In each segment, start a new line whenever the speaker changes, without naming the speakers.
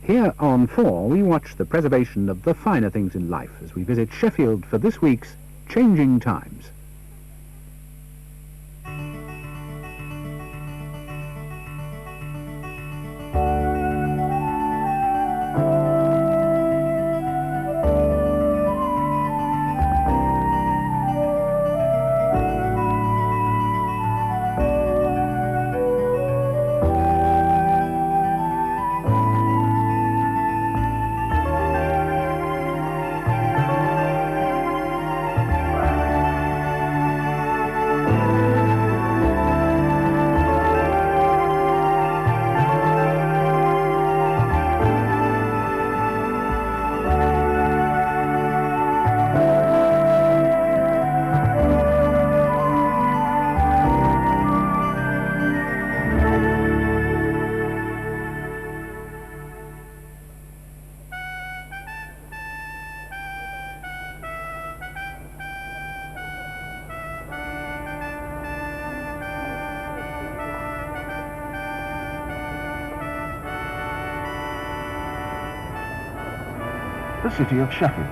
Here on 4, we watch the preservation of the finer things in life as we visit Sheffield for this week's Changing Times.
The city of Sheffield.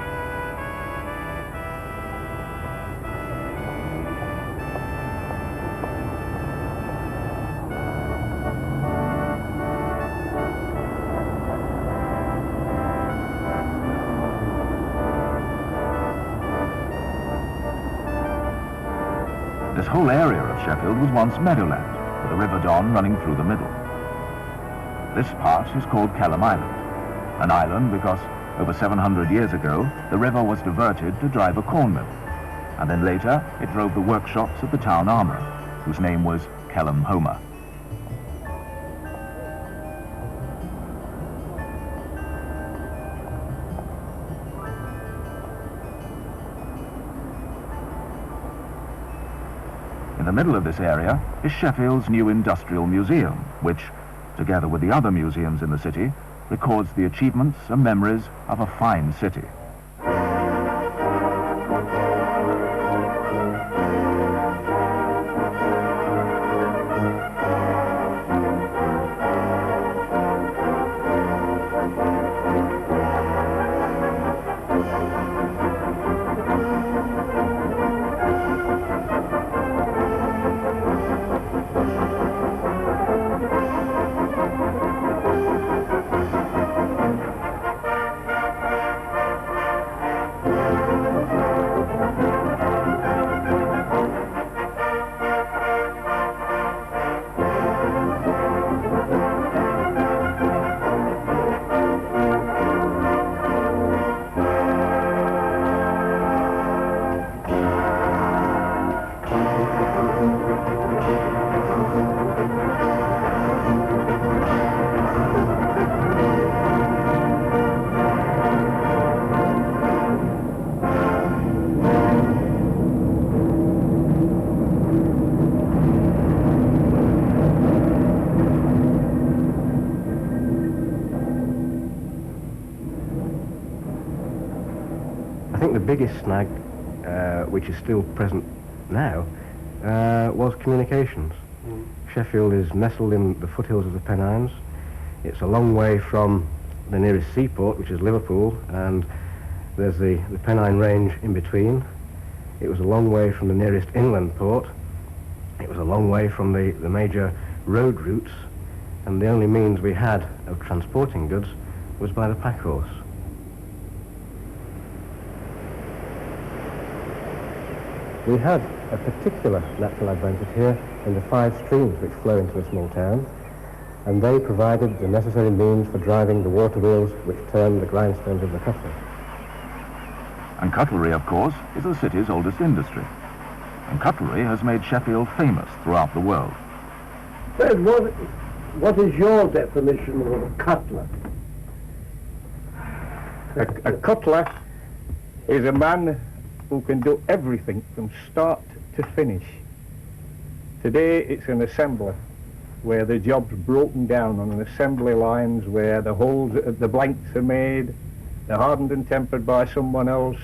This whole area of Sheffield was once meadowland, with the River Don running through the middle. This part is called Kellogg Island, an island because over 700 years ago, the river was diverted to drive a corn mill, and then later it drove the workshops of the town armourer, whose name was Kellogg Homer. In the middle of this area is Sheffield's new industrial museum, which, together with the other museums in the city, records the achievements and memories of a fine city.
I think the biggest snag, which is still present now, was communications. Sheffield is nestled in the foothills of the Pennines. It's a long way from the nearest seaport, which is Liverpool, and there's the Pennine Range in between. It was a long way from the nearest inland port. It was a long way from the major road routes, and the only means we had of transporting goods was by the pack horse. We had a particular natural advantage here in the 5 streams which flow into the small town, and they provided the necessary means for driving the water wheels which turn the grindstones of the cutler.
And cutlery, of course, is the city's oldest industry. And cutlery has made Sheffield famous throughout the world.
Fred, what is your definition of a cutler?
A cutler is a man who can do everything from start to finish. Today it's an assembler, where the job's broken down on an assembly lines, where the holes, the blanks are made, they're hardened and tempered by someone else,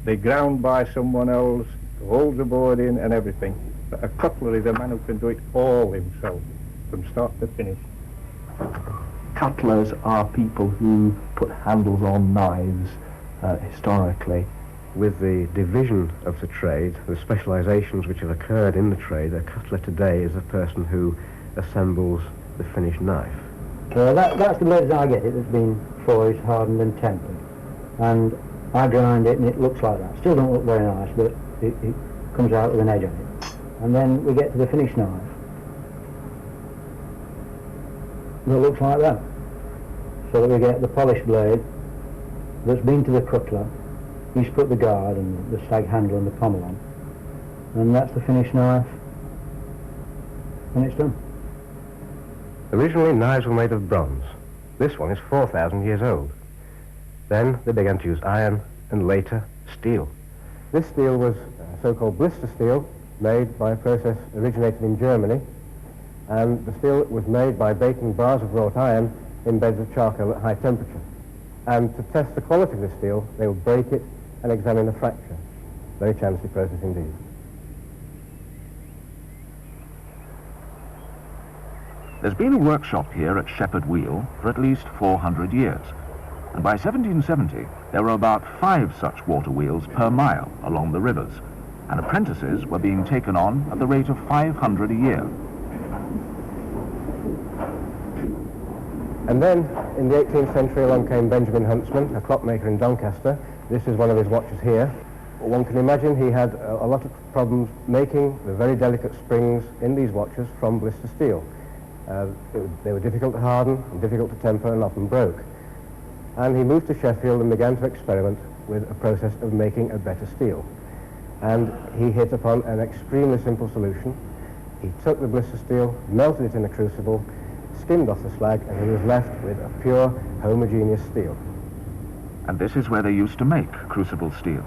they ground by someone else, the holes are bored in and everything. But a cutler is a man who can do it all himself, from start to finish.
cutlers are people who put handles on knives historically.
With the division of the trade, the specialisations which have occurred in the trade, a cutler today is a person who assembles the finished knife.
That's the blade as I get it, that's been forged, hardened and tempered. And I grind it and it looks like that. Still don't look very nice, but it comes out with an edge on it. And then we get to the finished knife. And it looks like that. So that we get the polished blade that's been to the cutler. He's put the guard and the stag handle and the pommel on. And that's the finished knife. And it's done.
Originally, knives were made of bronze. This one is 4,000 years old. Then they began to use iron and later steel. This steel was so-called blister steel, made by a process originated in Germany, and the steel was made by baking bars of wrought iron in beds of charcoal at high temperature. And to test the quality of the steel, they would break it and examine the fracture. Very chancy process indeed.
There's been a workshop here at Shepherd Wheel for at least 400 years, and by 1770 there were about 5 such water wheels per mile along the rivers, and apprentices were being taken on at the rate of 500 a year.
And then, in the 18th century, along came Benjamin Huntsman, a clockmaker in Doncaster. This is one of his watches here. One can imagine he had a lot of problems making the very delicate springs in these watches from blister steel. They were difficult to harden, and difficult to temper, and often broke. And he moved to Sheffield and began to experiment with a process of making a better steel. And he hit upon an extremely simple solution. He took the blister steel, melted it in a crucible, skimmed off the slag, and he was left with a pure, homogeneous steel.
And this is where they used to make crucible steel,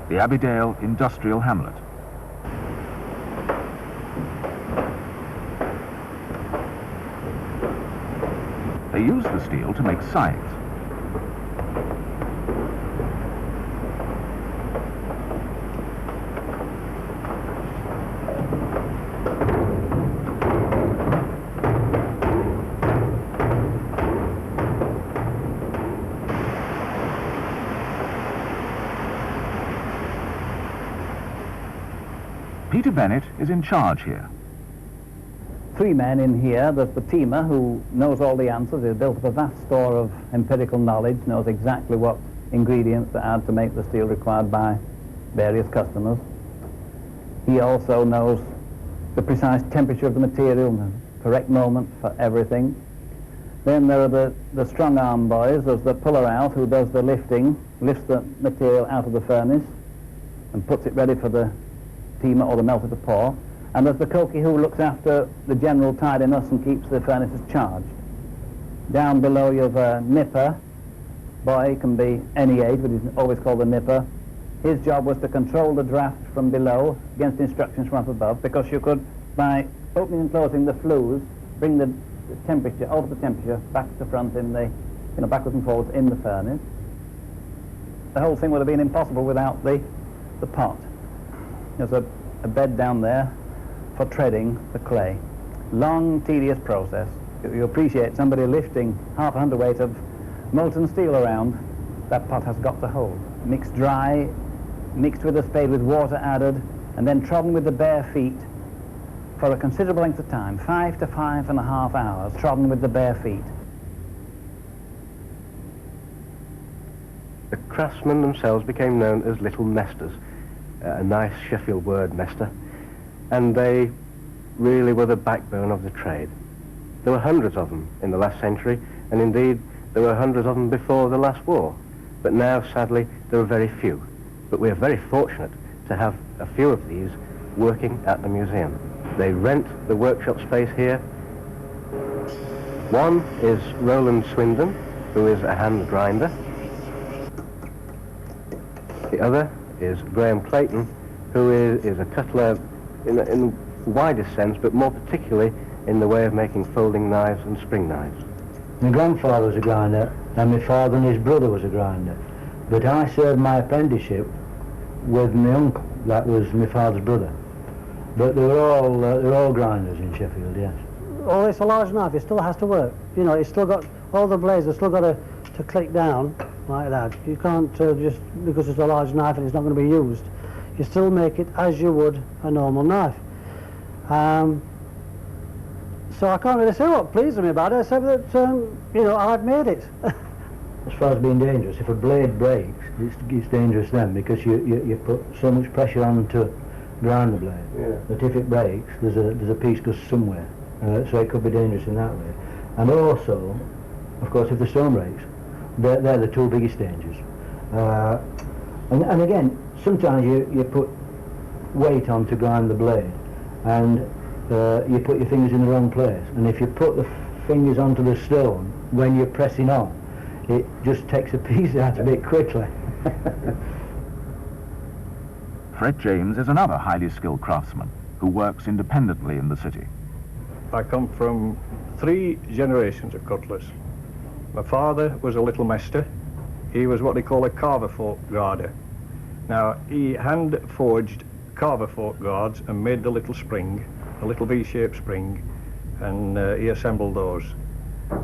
the Abbeydale industrial hamlet. They used the steel to make scythes. Peter Bennett is in charge here.
3 men in here. There's the teamer who knows all the answers. He's built up a vast store of empirical knowledge, knows exactly what ingredients to add to make the steel required by various customers. He also knows the precise temperature of the material, the correct moment for everything. Then there are the strong arm boys. There's the puller out who does the lifting, lifts the material out of the furnace and puts it ready for the teamer or the melter to pour. And there's the cokie who looks after the general tidiness and keeps the furnaces charged. Down below you have a nipper. Boy can be any age, but he's always called a nipper. His job was to control the draft from below against instructions from up above, because you could, by opening and closing the flues, bring the temperature, alter the temperature back to front in the, backwards and forwards in the furnace. The whole thing would have been impossible without the pot. There's a bed down there for treading the clay. Long, tedious process. You appreciate somebody lifting half a hundredweight of molten steel around. That pot has got to hold. Mixed dry, mixed with a spade with water added, and then trodden with the bare feet for a considerable length of time, 5 to 5.5 hours, trodden with the bare feet.
The craftsmen themselves became known as little mesters, a nice Sheffield word, mester, and they really were the backbone of the trade. There were hundreds of them in the last century, and indeed there were hundreds of them before the last war, but now sadly there are very few. But we are very fortunate to have a few of these working at the museum. They rent the workshop space here. One is Roland Swindon, who is a hand grinder. The other is Graham Clayton, who is a cutler in the widest sense, but more particularly in the way of making folding knives and spring knives.
My grandfather was a grinder, and my father and his brother was a grinder. But I served my apprenticeship with my uncle, that was my father's brother. But they were all grinders in Sheffield, yes.
oh, it's a large knife, it still has to work. You know, it's still got, all the blades have still got to click down like that. You can't just, because it's a large knife and it's not going to be used, you still make it as you would a normal knife. So I can't really say what pleases me about it, except that, you know, I've made it.
As far as being dangerous, if a blade breaks, it's dangerous then, because you put so much pressure on to grind the blade, that if it breaks, there's a piece goes somewhere. So it could be dangerous in that way. And also, of course, if the stone breaks, they're the two biggest dangers. And again, sometimes you put weight on to grind the blade, and you put your fingers in the wrong place. And if you put the fingers onto the stone when you're pressing on, it just takes a piece out of it quickly.
Fred James is another highly skilled craftsman who works independently in the city.
I come from 3 generations of cutlers. My father was a little mester. He was what they call a carver fork guarder. Now, he hand forged carver fork guards and made the little spring, a little V-shaped spring, and he assembled those.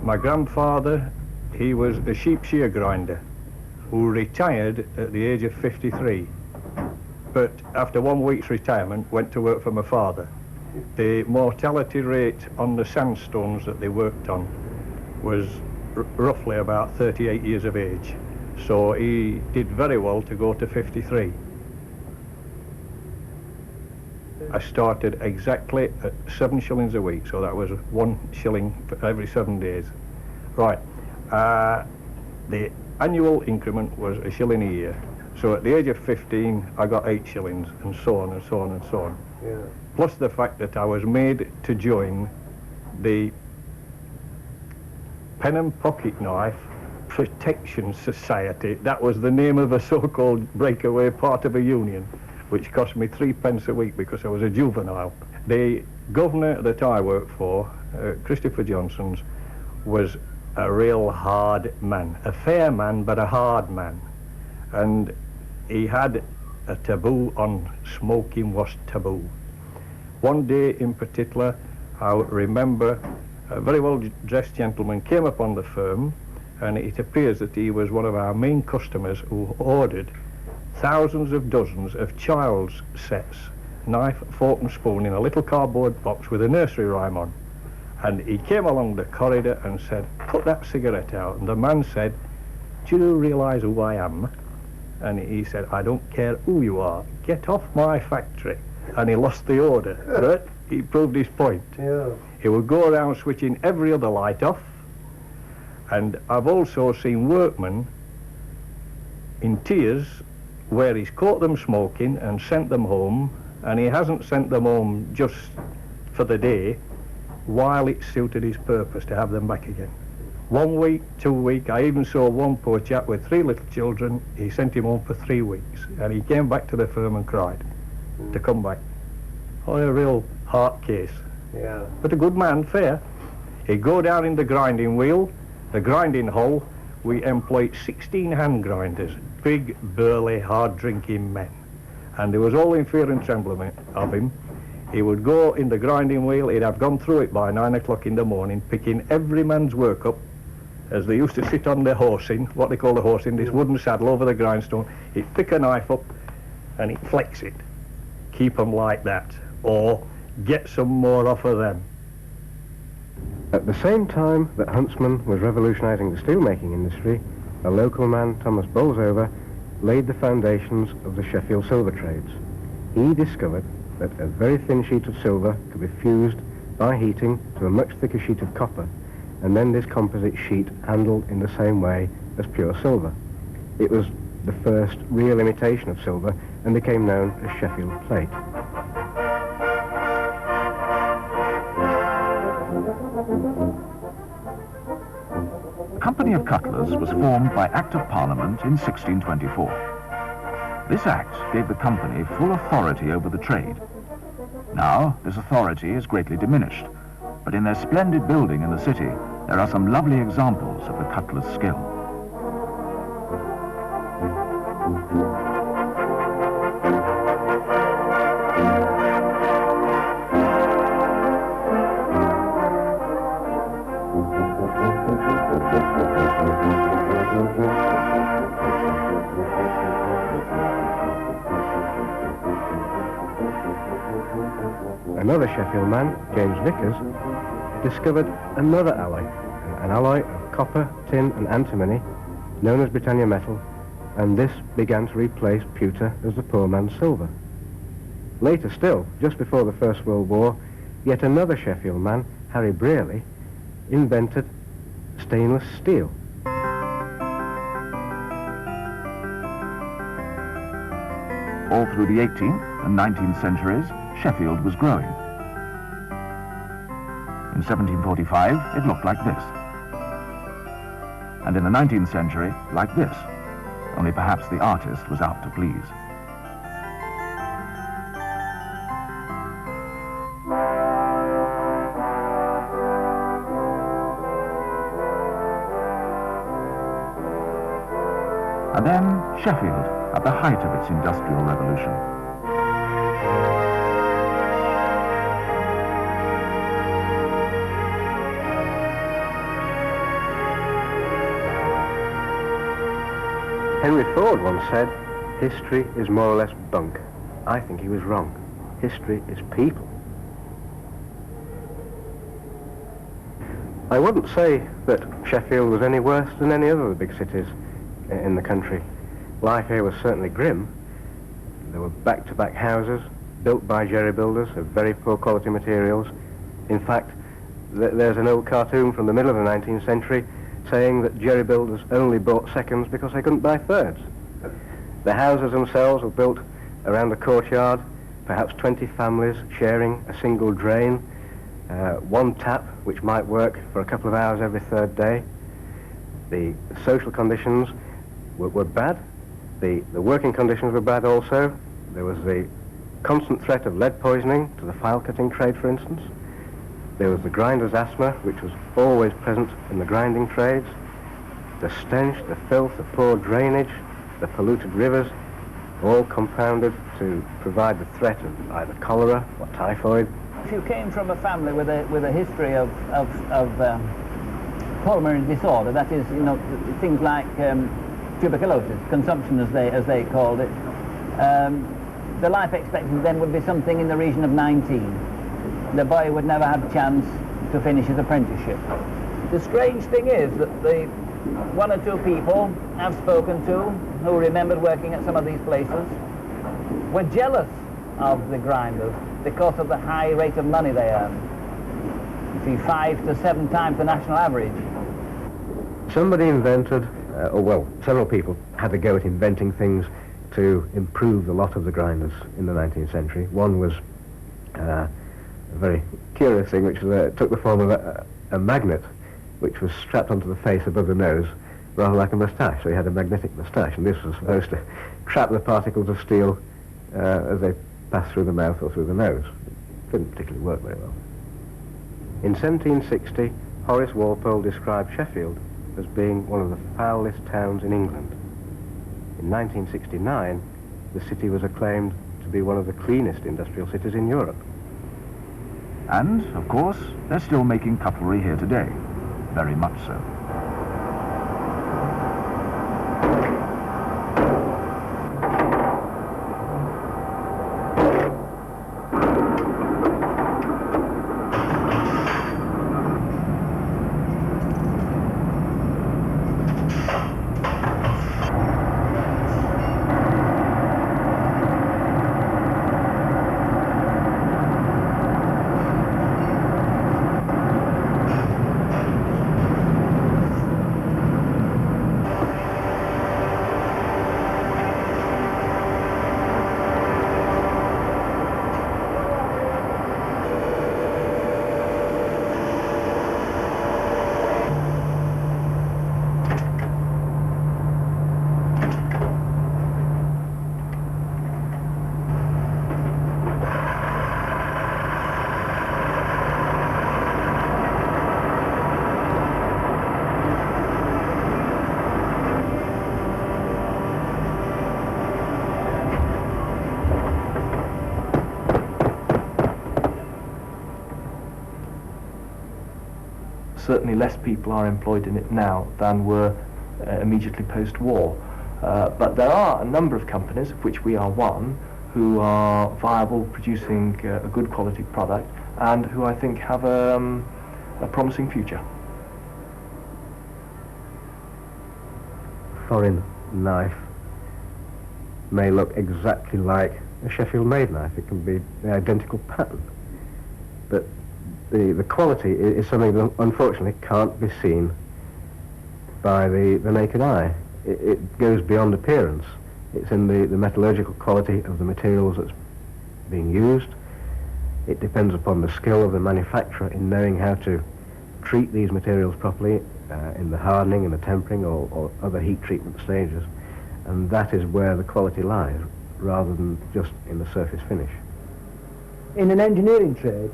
My grandfather, he was a sheep shear grinder who retired at the age of 53, but after 1 week's retirement went to work for my father. The mortality rate on the sandstones that they worked on was roughly about 38 years of age, so he did very well to go to 53. I started exactly at 7 shillings a week, so that was 1 shilling for every 7 days. Right, the annual increment was a shilling a year, so at the age of 15 I got 8 shillings, and so on and so on and so on.
Yeah.
Plus the fact that I was made to join the Pen and Pocket Knife Protection Society. That was the name of a so-called breakaway part of a union, which cost me 3 pence a week because I was a juvenile. The governor that I worked for, Christopher Johnson's, was a real hard man. A fair man, but a hard man. And he had a taboo on smoking was taboo. One day in particular, I remember a very well-dressed gentleman came upon the firm, and it appears that he was one of our main customers who ordered thousands of dozens of child's sets, knife, fork and spoon, in a little cardboard box with a nursery rhyme on. And he came along the corridor and said, "Put that cigarette out." And the man said, "Do you realise who I am?" And he said, "I don't care who you are, get off my factory." And he lost the order, right? He proved his point.
Yeah.
He would go around switching every other light off. And I've also seen workmen in tears where he's caught them smoking and sent them home, and he hasn't sent them home just for the day, while it suited his purpose to have them back again. 1 week, 2 weeks, I even saw one poor chap with 3 little children. He sent him home for 3 weeks, and he came back to the firm and cried to come back. Oh, a real heart case.
Yeah.
But a good man, fair. He'd go down in the grinding wheel, the grinding hole. We employed 16 hand grinders, big, burly, hard-drinking men. And there was all in fear and trembling of him. He would go in the grinding wheel, he'd have gone through it by 9 o'clock in the morning, picking every man's work up, as they used to sit on the horsing, what they call the horsing, this wooden saddle over the grindstone. He'd pick a knife up and he'd flex it. Keep them like that, or get some more off of them.
At the same time that Huntsman was revolutionising the steelmaking industry, a local man, Thomas Bolsover, laid the foundations of the Sheffield silver trades. He discovered that a very thin sheet of silver could be fused by heating to a much thicker sheet of copper, and then this composite sheet handled in the same way as pure silver. It was the first real imitation of silver and became known as Sheffield plate.
The Company of Cutlers was formed by Act of Parliament in 1624. This act gave the company full authority over the trade. Now, this authority is greatly diminished, but in their splendid building in the city, there are some lovely examples of the cutler's skill.
another Sheffield man, James Vickers, discovered another alloy, an alloy of copper, tin and antimony, known as Britannia metal, and this began to replace pewter as the poor man's silver. Later still, just before the First World War, yet another Sheffield man, Harry Brearley, invented stainless steel.
All through the 18th and 19th centuries, Sheffield was growing. In 1745, it looked like this. And in the 19th century, like this, only perhaps the artist was out to please. And then Sheffield, at the height of its industrial revolution.
Henry Ford once said, history is more or less bunk. I think he was wrong. History is people. I wouldn't say that Sheffield was any worse than any other of the big cities in the country. Life here was certainly grim. There were back-to-back houses built by jerry builders of very poor quality materials. In fact, there's an old cartoon from the middle of the 19th century saying that jerry builders only bought seconds because they couldn't buy thirds. The houses themselves were built around the courtyard, perhaps 20 families sharing a single drain, one tap which might work for a couple of hours every third day. The social conditions were bad. The working conditions were bad also. There was the constant threat of lead poisoning to the file cutting trade, for instance. There was the grinder's asthma, which was always present in the grinding trades. The stench, the filth, the poor drainage, the polluted rivers, all compounded to provide the threat of either cholera or typhoid.
If you came from a family with a history of pulmonary disorder, that is, you know, things like tuberculosis, consumption as they called it, the life expectancy then would be something in the region of 19. The boy would never have a chance to finish his apprenticeship. The strange thing is that the one or two people I've spoken to who remembered working at some of these places were jealous of the grinders because of the high rate of money they earn. You see, 5 to 7 times the national average.
Somebody invented, several people had a go at inventing things to improve the lot of the grinders in the 19th century. One was a very curious thing, which took the form of a magnet, which was strapped onto the face above the nose, rather like a moustache. So he had a magnetic moustache, and this was supposed to trap the particles of steel as they passed through the mouth or through the nose. It didn't particularly work very well. In 1760, Horace Walpole described Sheffield as being one of the foulest towns in England. In 1969, the city was acclaimed to be one of the cleanest industrial cities in Europe.
And, of course, they're still making cutlery here today. Very much so.
Certainly less people are employed in it now than were immediately post-war. But there are a number of companies, of which we are one, who are viable, producing a good quality product, and who I think have a promising future.
Foreign knife may look exactly like a Sheffield-made knife. It can be the identical pattern, but the quality is something that unfortunately can't be seen by the naked eye. It goes beyond appearance. It's in the metallurgical quality of the materials that's being used. It depends upon the skill of the manufacturer in knowing how to treat these materials properly in the hardening and the tempering or other heat treatment stages, and that is where the quality lies, rather than just in the surface finish.
In an engineering trade,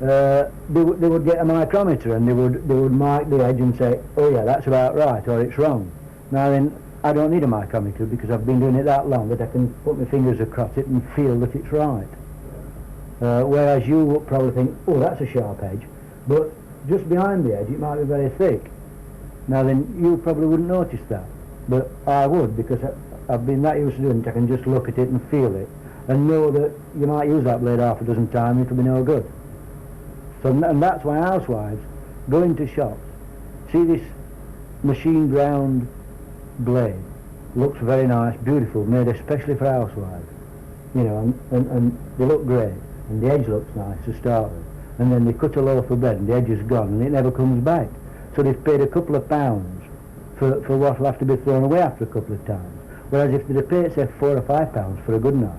they would get a micrometer and they would mark the edge and say, oh yeah, that's about right, or it's wrong. Now then, I don't need a micrometer because I've been doing it that long that I can put my fingers across it and feel that it's right. Whereas you would probably think, oh, that's a sharp edge, but just behind the edge it might be very thick. Now then, you probably wouldn't notice that, but I would, because I've been that used to doing it. I can just look at it and feel it and know that you might use that blade half a dozen times and it'll be no good. So, and that's why housewives go into shops, see this machine ground blade, looks very nice, beautiful, made especially for housewives, you know, and they look great, and the edge looks nice to start with, and then they cut a loaf of bread and the edge is gone and it never comes back. So they've paid a couple of pounds for what will have to be thrown away after a couple of times. Whereas if they'd have paid, say, £4 or £5 for a good knife,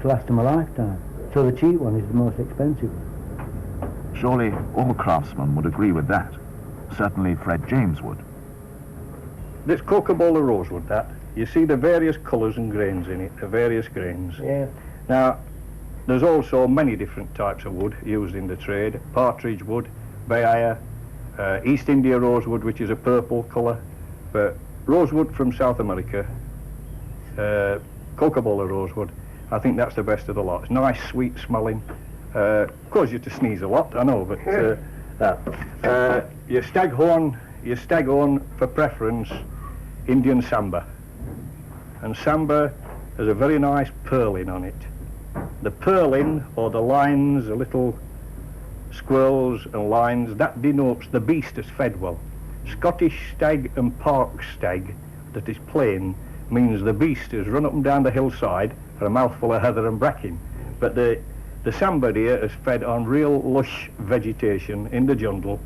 to last them a lifetime. So the cheap one is the most expensive one.
Surely all craftsmen would agree with that. Certainly Fred James would.
This Coca-Cola rosewood, that, you see the various colours and grains in it, the various grains.
Yeah.
Now, there's also many different types of wood used in the trade. Partridge wood, Bayaya, East India rosewood, which is a purple colour, but rosewood from South America, Coca-Cola rosewood, I think that's the best of the lot. It's nice, sweet smelling. Cause you to sneeze a lot, I know, but that. Your staghorn for preference, Indian Samba. And Samba has a very nice purling on it. The purling, or the lines, the little squirrels and lines, that denotes the beast is fed well. Scottish stag and park stag, that is plain, means the beast has run up and down the hillside for a mouthful of heather and bracken. But the Samba deer is fed on real lush vegetation in the jungle,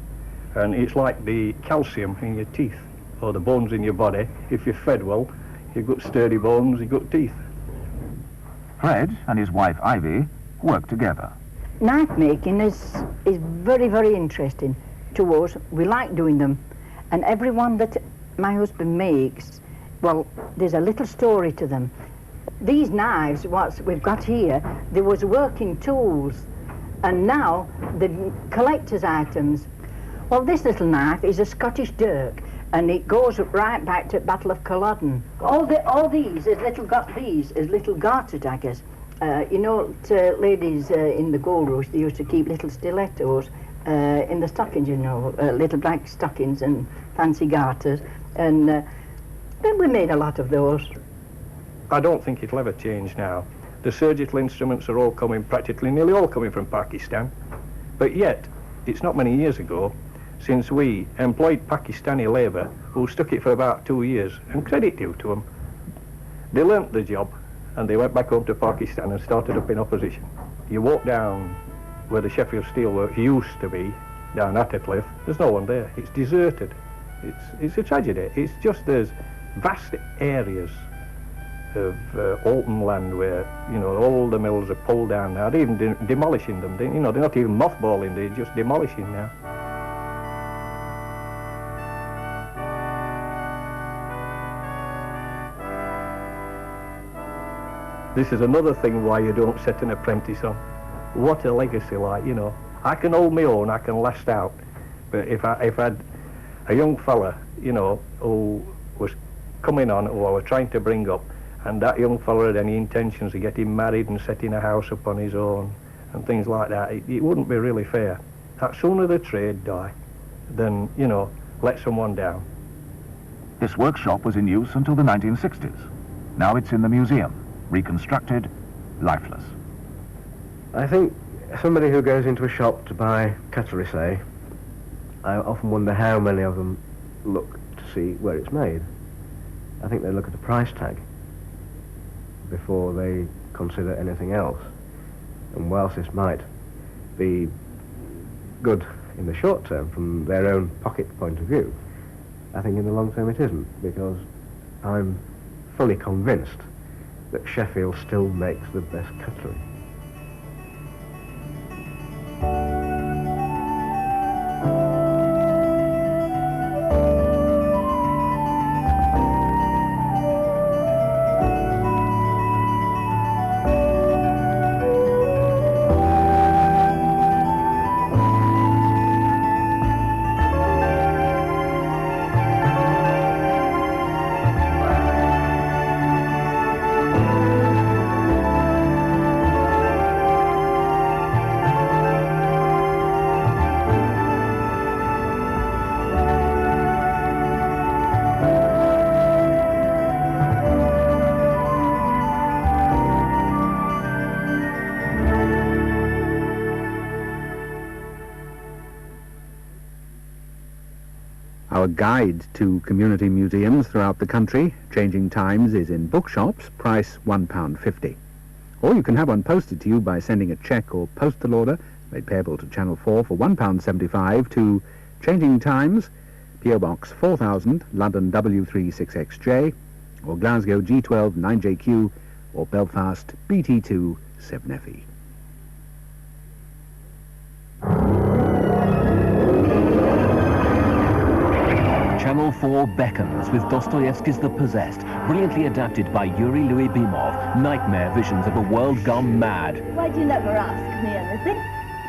and it's like the calcium in your teeth, or the bones in your body. If you're fed well, you've got sturdy bones, you've got teeth.
Fred and his wife Ivy work together.
Knife making is very, very interesting to us. We like doing them, and every one that my husband makes, well, there's a little story to them. These knives, what we've got here, there was working tools, and now the collector's items. Well, this little knife is a Scottish dirk, and it goes right back to the Battle of Culloden. All these is little garter daggers. You know, ladies in the gold rush, they used to keep little stilettos in the stockings, you know, little black stockings and fancy garters, and then we made a lot of those.
I don't think it'll ever change now. The surgical instruments are all coming, practically nearly all coming from Pakistan, but yet it's not many years ago since we employed Pakistani labour who stuck it for about 2 years, and credit due to them. They learnt the job and they went back home to Pakistan and started up in opposition. You walk down where the Sheffield Steelworks used to be, down Attercliffe, there's no one there. It's deserted. It's a tragedy. It's just there's vast areas of open land where, you know, all the mills are pulled down now. They're even demolishing them. They're not even mothballing, they're just demolishing now. This is another thing why you don't set an apprentice on. What a legacy, like, you know. I can hold my own, I can last out. But if I had a young fella, you know, who was coming on, who I was trying to bring up, and that young fella had any intentions of getting married and setting a house up on his own and things like that, it wouldn't be really fair. That sooner the trade die than, you know, let someone down.
This workshop was in use until the 1960s. Now it's in the museum, reconstructed lifeless.
I think somebody who goes into a shop to buy cutlery, say, I often wonder how many of them look to see where it's made. I think they look at the price tag before they consider anything else. And whilst this might be good in the short term from their own pocket point of view, I think in the long term it isn't, because I'm fully convinced that Sheffield still makes the best cutlery.
Our guide to community museums throughout the country, Changing Times, is in bookshops, price £1.50. Or you can have one posted to you by sending a cheque or postal order, made payable to Channel 4 for £1.75 to Changing Times, P.O. Box 4000, London W36XJ, or Glasgow G12 9JQ, or Belfast BT2 7FE.
Channel 4 beckons with Dostoevsky's The Possessed, brilliantly adapted by Yuri Louis-Bimov, nightmare visions of a world gone mad.
Why do you never ask me anything?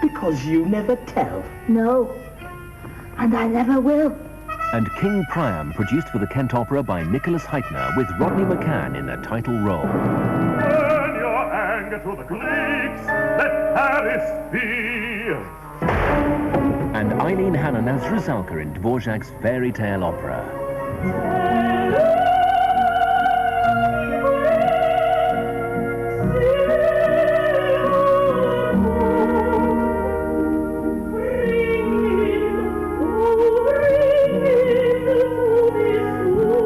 Because you never tell.
No, and I never will.
And King Priam, produced for the Kent Opera by Nicholas Heitner, with Rodney McCann in the title role.
Turn your anger to the Greeks, let Paris be.
And Eileen Hannon as Rusalka in Dvorak's fairy tale opera.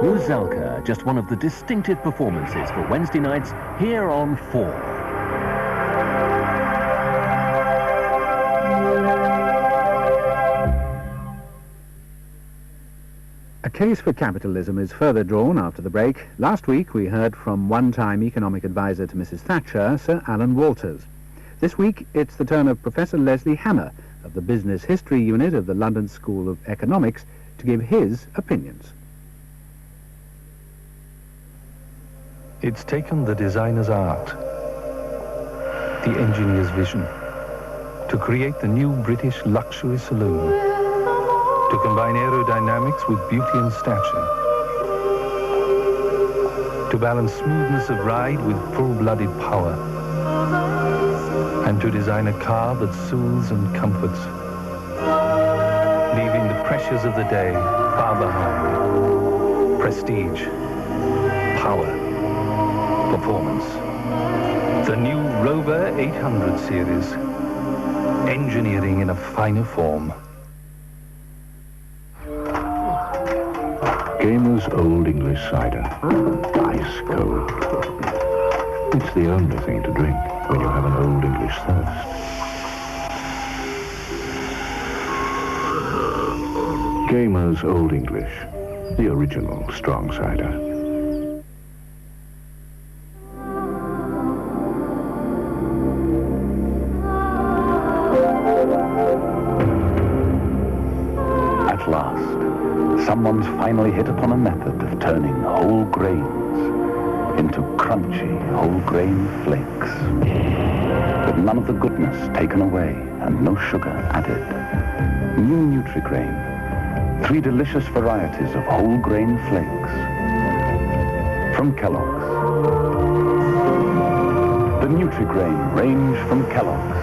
Rusalka, just one of the distinctive performances for Wednesday nights here on 4.
A case for capitalism is further drawn after the break. Last week we heard from one-time economic advisor to Mrs. Thatcher, Sir Alan Walters. This week it's the turn of Professor Leslie Hammer of the Business History Unit of the London School of Economics to give his opinions.
It's taken the designer's art, the engineer's vision, to create the new British luxury saloon, to combine aerodynamics with beauty and stature, to balance smoothness of ride with full-blooded power, and to design a car that soothes and comforts, leaving the pressures of the day far behind. Prestige, power, performance. The new Rover 800 series, engineering in a finer form.
Gaymer's Old English cider. Ice cold. It's the only thing to drink when you have an Old English thirst. Gaymer's Old English. The original strong cider.
At last, someone's finally hit upon a method of turning whole grains into crunchy whole grain flakes, with none of the goodness taken away and no sugar added. New Nutri-Grain, 3 delicious varieties of whole grain flakes from Kellogg's. The Nutri-Grain range from Kellogg's,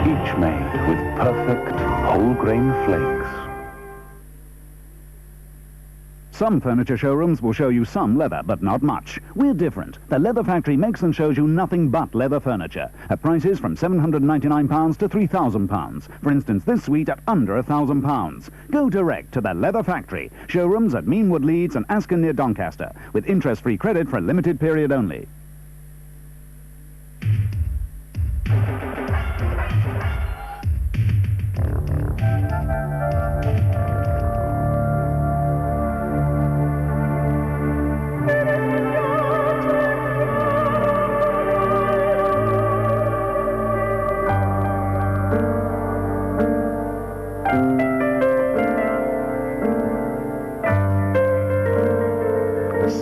each made with perfect whole grain flakes.
Some furniture showrooms will show you some leather, but not much. We're different. The Leather Factory makes and shows you nothing but leather furniture, at prices from £799 to £3,000. For instance, this suite at under £1,000. Go direct to the Leather Factory. Showrooms at Meanwood, Leeds and Asken near Doncaster, with interest-free credit for a limited period only.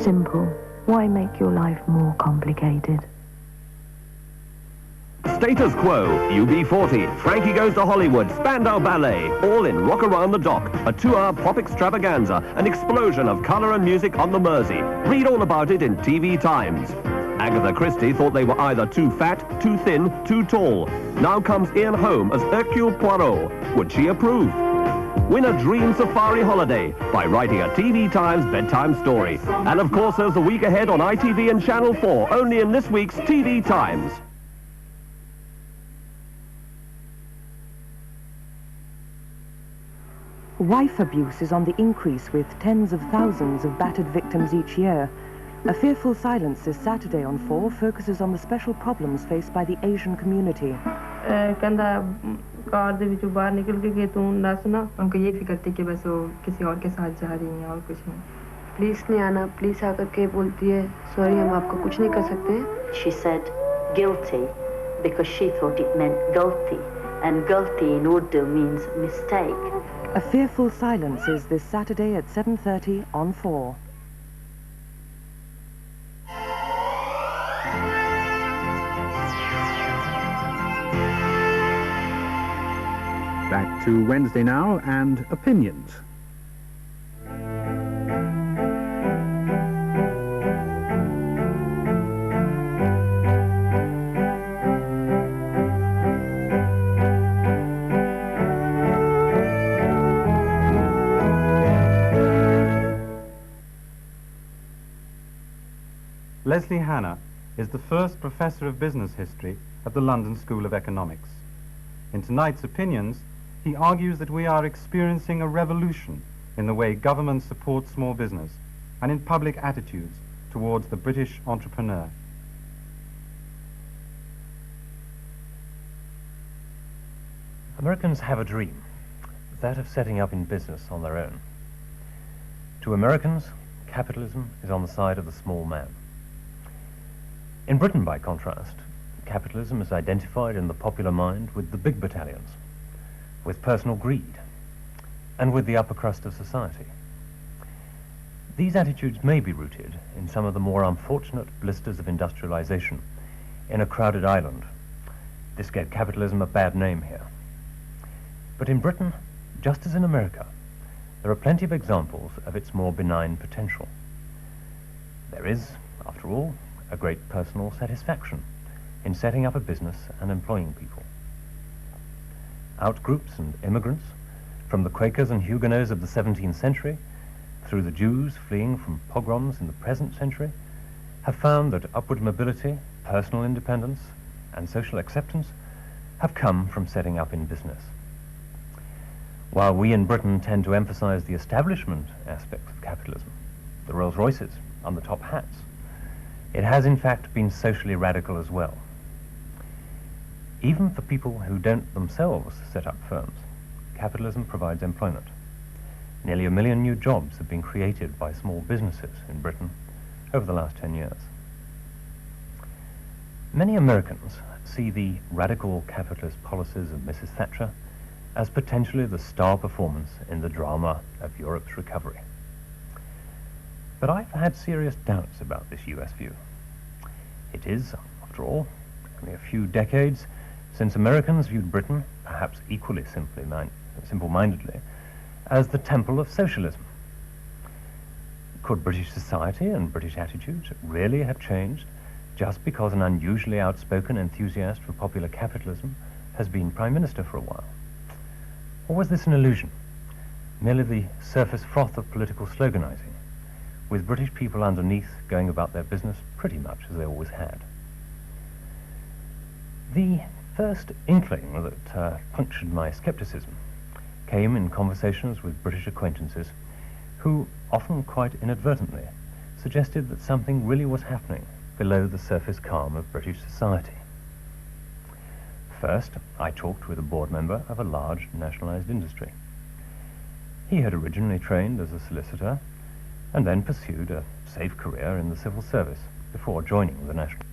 Simple. Why make your life more complicated?
Status Quo, UB40, Frankie Goes to Hollywood, Spandau Ballet, all in Rock Around the Dock, a 2-hour pop extravaganza, an explosion of colour and music on the Mersey. Read all about it in TV Times. Agatha Christie thought they were either too fat, too thin, too tall. Now comes Ian Holm as Hercule Poirot. Would she approve? Win a dream safari holiday by writing a TV Times bedtime story. And of course there's the week ahead on ITV and Channel 4, only in this week's TV Times.
Wife abuse is on the increase, with tens of thousands of battered victims each year. A Fearful Silence this Saturday on 4 focuses on the special problems faced by the Asian community.
Car दे विचों बाहर निकल के तू नसना उनको ये फिक्र थी कि बस वो किसी और के साथ जा रही हैं और कुछ नहीं
प्लीज नहीं आना प्लीज आकर के बोलती है सॉरी हम आपको कुछ नहीं कर सकते
She said guilty because she thought it meant gulti, and gulti in Urdu means mistake.
A Fearful Silence is this Saturday at 7:30 on 4.
Back to Wednesday now, and opinions.
Leslie Hanna is the first professor of business history at the London School of Economics. In tonight's opinions, he argues that we are experiencing a revolution in the way government supports small business and in public attitudes towards the British entrepreneur.
Americans have a dream, that of setting up in business on their own. To Americans, capitalism is on the side of the small man. In Britain, by contrast, capitalism is identified in the popular mind with the big battalions, with personal greed, and with the upper crust of society. These attitudes may be rooted in some of the more unfortunate blisters of industrialization in a crowded island. This gave capitalism a bad name here. But in Britain, just as in America, there are plenty of examples of its more benign potential. There is, after all, a great personal satisfaction in setting up a business and employing people. Outgroups and immigrants, from the Quakers and Huguenots of the 17th century, through the Jews fleeing from pogroms in the present century, have found that upward mobility, personal independence, and social acceptance have come from setting up in business. While we in Britain tend to emphasize the establishment aspects of capitalism, the Rolls-Royces and the top hats, it has in fact been socially radical as well. Even for people who don't themselves set up firms, capitalism provides employment. Nearly 1 million new jobs have been created by small businesses in Britain over the last 10 years. Many Americans see the radical capitalist policies of Mrs. Thatcher as potentially the star performance in the drama of Europe's recovery. But I've had serious doubts about this US view. It is, after all, only a few decades since Americans viewed Britain, perhaps equally simple-mindedly, as the temple of socialism. Could British society and British attitudes really have changed just because an unusually outspoken enthusiast for popular capitalism has been Prime Minister for a while? Or was this an illusion, merely the surface froth of political sloganizing, with British people underneath going about their business pretty much as they always had. The first inkling that punctured my scepticism came in conversations with British acquaintances who, often quite inadvertently, suggested that something really was happening below the surface calm of British society. First, I talked with a board member of a large nationalised industry. He had originally trained as a solicitor and then pursued a safe career in the civil service before joining the National.